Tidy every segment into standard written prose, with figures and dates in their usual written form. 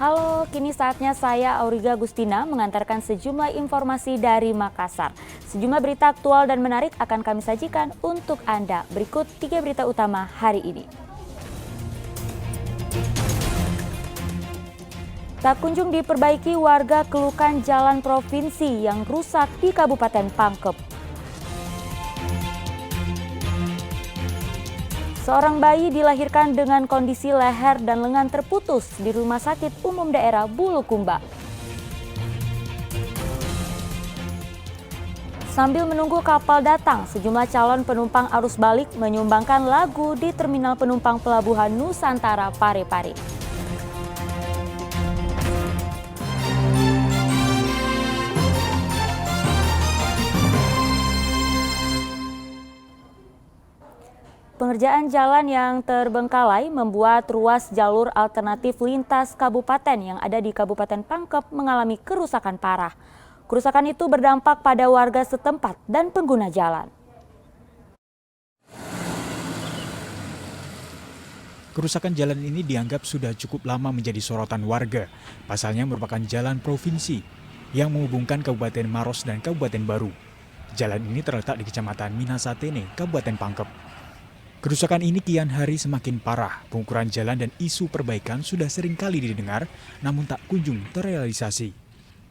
Halo, kini saatnya saya Auriga Gustina mengantarkan sejumlah informasi dari Makassar. Sejumlah berita aktual dan menarik akan kami sajikan untuk Anda. Berikut 3 berita utama hari ini. Tak kunjung diperbaiki, warga keluhkan jalan provinsi yang rusak di Kabupaten Pangkep. Seorang bayi dilahirkan dengan kondisi leher dan lengan terputus di Rumah Sakit Umum Daerah Bulukumba. Sambil menunggu kapal datang, sejumlah calon penumpang arus balik menyumbangkan lagu di Terminal Penumpang Pelabuhan Nusantara Parepare. Pengerjaan jalan yang terbengkalai membuat ruas jalur alternatif lintas kabupaten yang ada di Kabupaten Pangkep mengalami kerusakan parah. Kerusakan itu berdampak pada warga setempat dan pengguna jalan. Kerusakan jalan ini dianggap sudah cukup lama menjadi sorotan warga. Pasalnya merupakan jalan provinsi yang menghubungkan Kabupaten Maros dan Kabupaten Baru. Jalan ini terletak di Kecamatan Minasatene, Kabupaten Pangkep. Kerusakan ini kian hari semakin parah. Pengukuran jalan dan isu perbaikan sudah sering kali didengar, namun tak kunjung terrealisasi.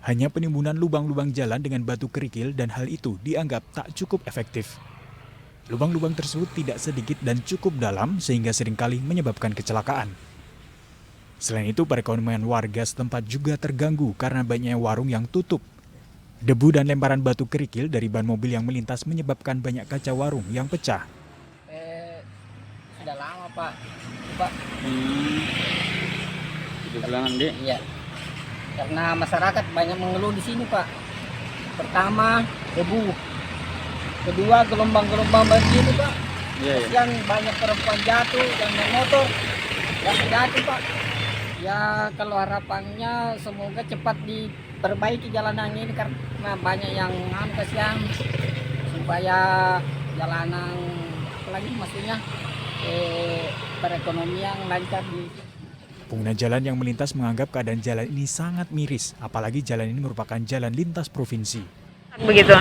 Hanya penimbunan lubang-lubang jalan dengan batu kerikil dan hal itu dianggap tak cukup efektif. Lubang-lubang tersebut tidak sedikit dan cukup dalam sehingga seringkali menyebabkan kecelakaan. Selain itu, perekonomian warga setempat juga terganggu karena banyaknya warung yang tutup. Debu dan lemparan batu kerikil dari ban mobil yang melintas menyebabkan banyak kaca warung yang pecah. Sudah lama Pak. Itu bulanan deh. Iya. Karena masyarakat banyak mengeluh di sini Pak. Pertama debu, kedua gelombang-gelombang banjir Pak. Iya. Kasihan banyak perempuan jatuh dan motor yang jatuh Pak. Ya kalau harapannya semoga cepat diperbaiki jalanan ini karena banyak yang kasihan supaya jalanan apalagi maksudnya perekonomian lancar di. Pengguna jalan yang melintas menganggap keadaan jalan ini sangat miris, apalagi jalan ini merupakan jalan lintas provinsi. Begitu.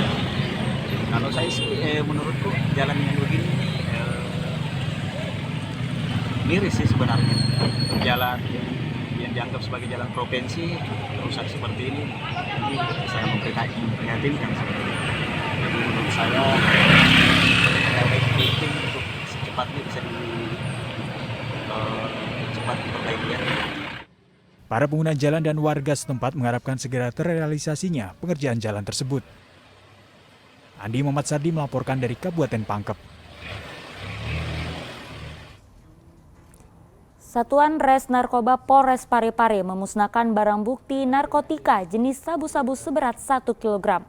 Kalau saya sih menurutku jalan yang begini miris sih sebenarnya. Jalan yang dianggap sebagai jalan provinsi rusak seperti ini saya memprihatinkan seperti ini. Jadi menurut saya penting untuk secepatnya bisa cepat diperbaiki. Para pengguna jalan dan warga setempat mengharapkan segera terrealisasinya pengerjaan jalan tersebut. Andi Muhammad Sardi melaporkan dari Kabupaten Pangkep. Satuan Res Narkoba Polres Parepare memusnahkan barang bukti narkotika jenis sabu-sabu seberat 1 kg.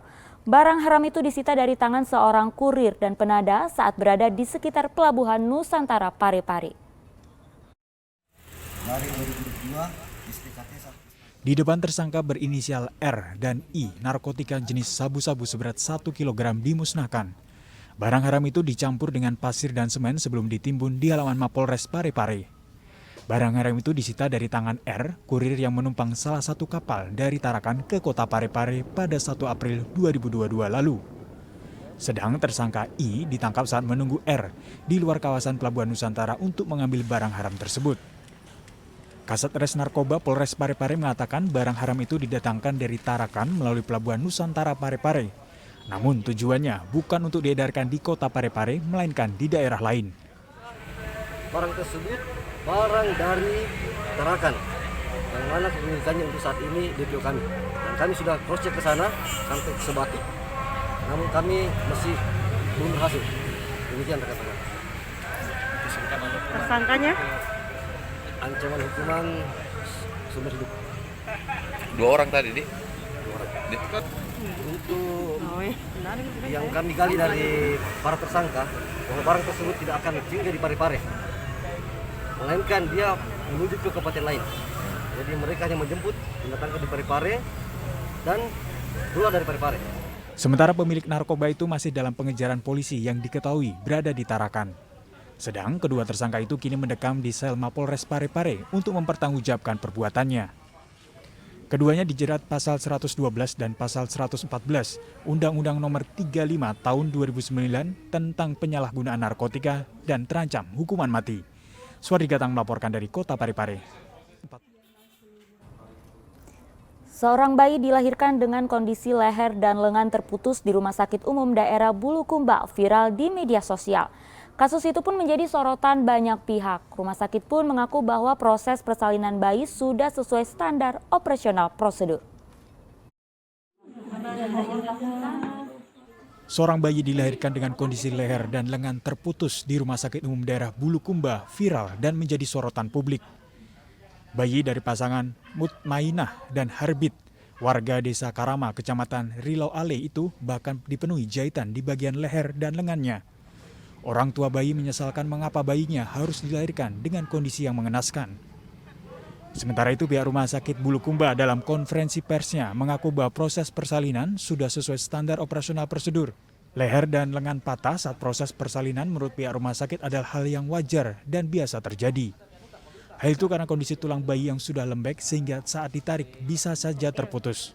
Barang haram itu disita dari tangan seorang kurir dan penada saat berada di sekitar Pelabuhan Nusantara Parepare. Di depan tersangka berinisial R dan I, narkotika jenis sabu-sabu seberat 1 kg dimusnahkan. Barang haram itu dicampur dengan pasir dan semen sebelum ditimbun di halaman Mapolres Parepare. Barang haram itu disita dari tangan R, kurir yang menumpang salah satu kapal dari Tarakan ke kota Parepare pada 1 April 2022 lalu. Sedang tersangka I ditangkap saat menunggu R di luar kawasan Pelabuhan Nusantara untuk mengambil barang haram tersebut. Kasat Res Narkoba Polres Parepare mengatakan barang haram itu didatangkan dari Tarakan melalui Pelabuhan Nusantara Parepare. Namun tujuannya bukan untuk diedarkan di kota Parepare, melainkan di daerah lain. Barang tersebut barang dari Tarakan, yang mana kepemilikannya untuk saat ini DPO kami. Dan kami sudah cross check ke sana sampai ke Sebatik, namun kami masih belum berhasil. Demikian rekan-rekan. Tersangkanya? Ancaman hukuman seumur hidup. 2 orang tadi, Dik? 2 orang. Untuk Yang kami gali dari para tersangka, bahwa barang tersebut tidak akan singgah di Parepare, melainkan dia menuju ke kabupaten lain. Jadi mereka yang menjemput, mendatangkan di Parepare dan keluar dari Parepare. Sementara pemilik narkoba itu masih dalam pengejaran polisi yang diketahui berada di Tarakan. Sedang kedua tersangka itu kini mendekam di sel Mapolres Parepare untuk mempertanggungjawabkan perbuatannya. Keduanya dijerat pasal 112 dan pasal 114 Undang-Undang Nomor 35 Tahun 2009 tentang penyalahgunaan narkotika dan terancam hukuman mati. Suardi Gatang melaporkan dari Kota Parepare. Seorang bayi dilahirkan dengan kondisi leher dan lengan terputus di Rumah Sakit Umum Daerah Bulukumba viral di media sosial. Kasus itu pun menjadi sorotan banyak pihak. Rumah sakit pun mengaku bahwa proses persalinan bayi sudah sesuai standar operasional prosedur. Seorang bayi dilahirkan dengan kondisi leher dan lengan terputus di Rumah Sakit Umum Daerah Bulukumba viral dan menjadi sorotan publik. Bayi dari pasangan Mutmainah dan Harbit, warga desa Karama, kecamatan Rilau Ale itu bahkan dipenuhi jahitan di bagian leher dan lengannya. Orang tua bayi menyesalkan mengapa bayinya harus dilahirkan dengan kondisi yang mengenaskan. Sementara itu pihak Rumah Sakit Bulukumba dalam konferensi persnya mengaku bahwa proses persalinan sudah sesuai standar operasional prosedur. Leher dan lengan patah saat proses persalinan menurut pihak rumah sakit adalah hal yang wajar dan biasa terjadi. Hal itu karena kondisi tulang bayi yang sudah lembek sehingga saat ditarik bisa saja terputus.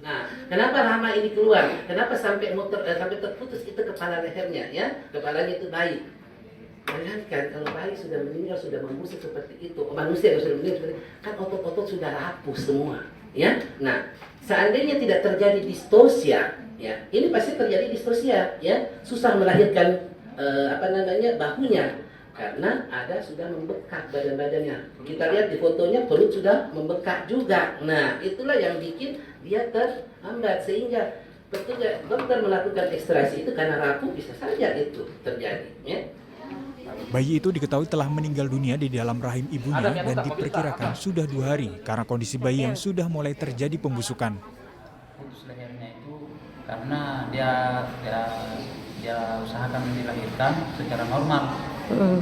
Nah, kenapa Rama ini keluar? Kenapa sampai sampai terputus itu kepala lehernya, ya? Kepalanya itu bayi. Bayangkan kalau bayi sudah meninggal, sudah membusuk seperti itu, manusia yang sudah meninggal seperti itu, kan otot-otot sudah rapuh semua, ya. Nah, seandainya tidak terjadi distorsia, ya, ini pasti terjadi distorsia, ya, susah melahirkan bahunya. Karena ada sudah membekak badan-badannya. Kita lihat di fotonya perut sudah membekak juga. Nah, itulah yang bikin dia terhambat sehingga petugas dokter melakukan ekstraksi itu karena rapuh bisa saja itu terjadi. Ya. Bayi itu diketahui telah meninggal dunia di dalam rahim ibunya dan diperkirakan sudah 2 hari karena kondisi bayi yang sudah mulai terjadi pembusukan. Putus lehernya itu karena dia usahakan dilahirkan secara normal.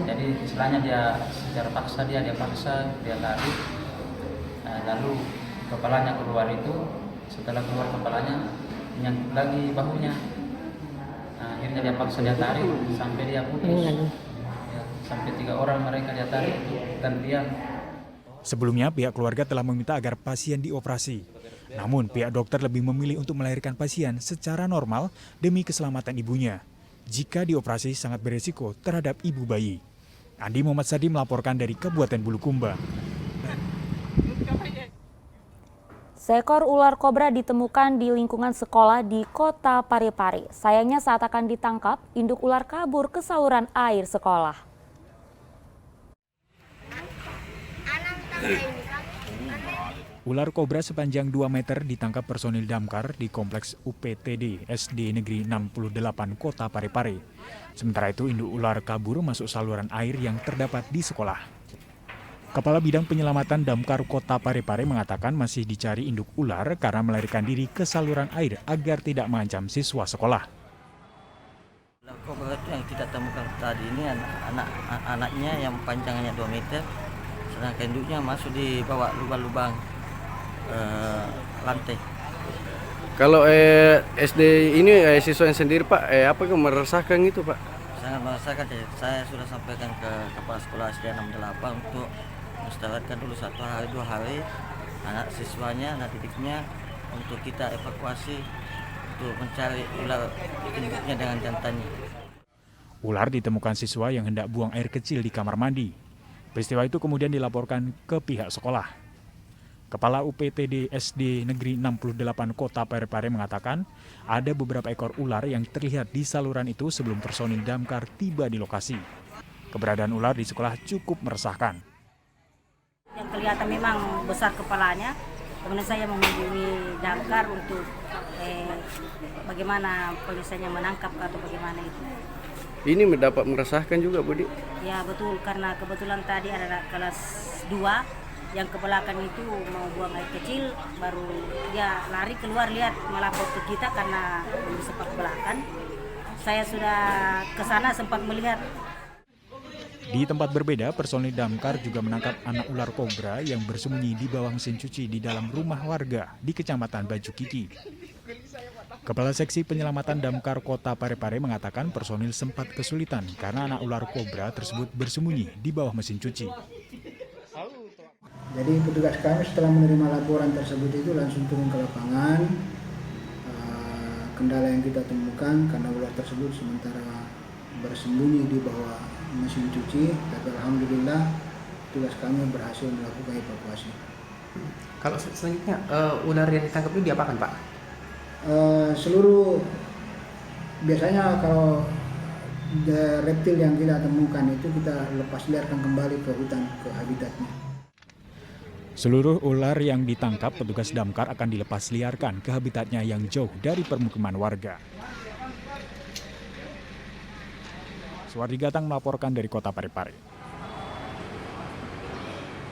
Jadi istilahnya dia secara paksa dia lari, lalu kepalanya keluar itu, setelah keluar kepalanya menyangkut lagi bahunya. Akhirnya dia paksa dia tarik sampai dia putus. Ya, sampai 3 orang mereka dia tarik gantian. Sebelumnya pihak keluarga telah meminta agar pasien dioperasi. Namun pihak dokter lebih memilih untuk melahirkan pasien secara normal demi keselamatan ibunya. Jika dioperasi sangat beresiko terhadap ibu bayi. Andi Muhammad Sadi melaporkan dari Kabupaten Bulukumba. Seekor ular kobra ditemukan di lingkungan sekolah di Kota Parepare. Sayangnya saat akan ditangkap, induk ular kabur ke saluran air sekolah. Ular kobra sepanjang 2 meter ditangkap personil damkar di kompleks UPTD SD Negeri 68 Kota Parepare. Sementara itu induk ular kabur masuk saluran air yang terdapat di sekolah. Kepala Bidang Penyelamatan Damkar Kota Parepare mengatakan masih dicari induk ular karena melarikan diri ke saluran air agar tidak mengancam siswa sekolah. Ular kobra itu yang kita temukan tadi ini anaknya yang panjangnya 2 meter, sedangkan induknya masuk di bawah lubang-lubang lantai. Kalau SD ini siswa yang sendiri Pak, apa yang meresahkan itu Pak? Sangat merasakan. Saya sudah sampaikan ke kepala sekolah SD 68 untuk mustahilkan dulu 1 hari 2 hari anak siswanya, anak didiknya untuk kita evakuasi untuk mencari ular induknya dengan jantannya. Ular ditemukan siswa yang hendak buang air kecil di kamar mandi. Peristiwa itu kemudian dilaporkan ke pihak sekolah. Kepala UPTD SD Negeri 68 Kota Parepare mengatakan ada beberapa ekor ular yang terlihat di saluran itu sebelum personil damkar tiba di lokasi. Keberadaan ular di sekolah cukup meresahkan. Yang kelihatan memang besar kepalanya, kemudian saya menghubungi damkar untuk bagaimana polisinya menangkap atau bagaimana itu. Ini dapat meresahkan juga Budi? Ya betul, karena kebetulan tadi ada kelas 2 yang ke belakang itu mau buang air kecil, baru dia lari keluar lihat melapor ke kita karena sempat ke belakang. Saya sudah ke sana sempat melihat. Di tempat berbeda, personil damkar juga menangkap anak ular kobra yang bersembunyi di bawah mesin cuci di dalam rumah warga di Kecamatan Bajukiki. Kepala Seksi Penyelamatan Damkar Kota Parepare mengatakan personil sempat kesulitan karena anak ular kobra tersebut bersembunyi di bawah mesin cuci. Jadi petugas kami setelah menerima laporan tersebut itu langsung turun ke lapangan. Kendala yang kita temukan karena ular tersebut sementara bersembunyi di bawah mesin cuci, tapi alhamdulillah petugas kami berhasil melakukan evakuasi. Kalau selanjutnya ular yang ditangkap itu diapakan, Pak? Seluruh biasanya kalau reptil yang kita temukan itu kita lepas liarkan kembali ke hutan, ke habitatnya. Seluruh ular yang ditangkap petugas damkar akan dilepas liarkan ke habitatnya yang jauh dari permukiman warga. Suwardi Gatang melaporkan dari Kota Parepare.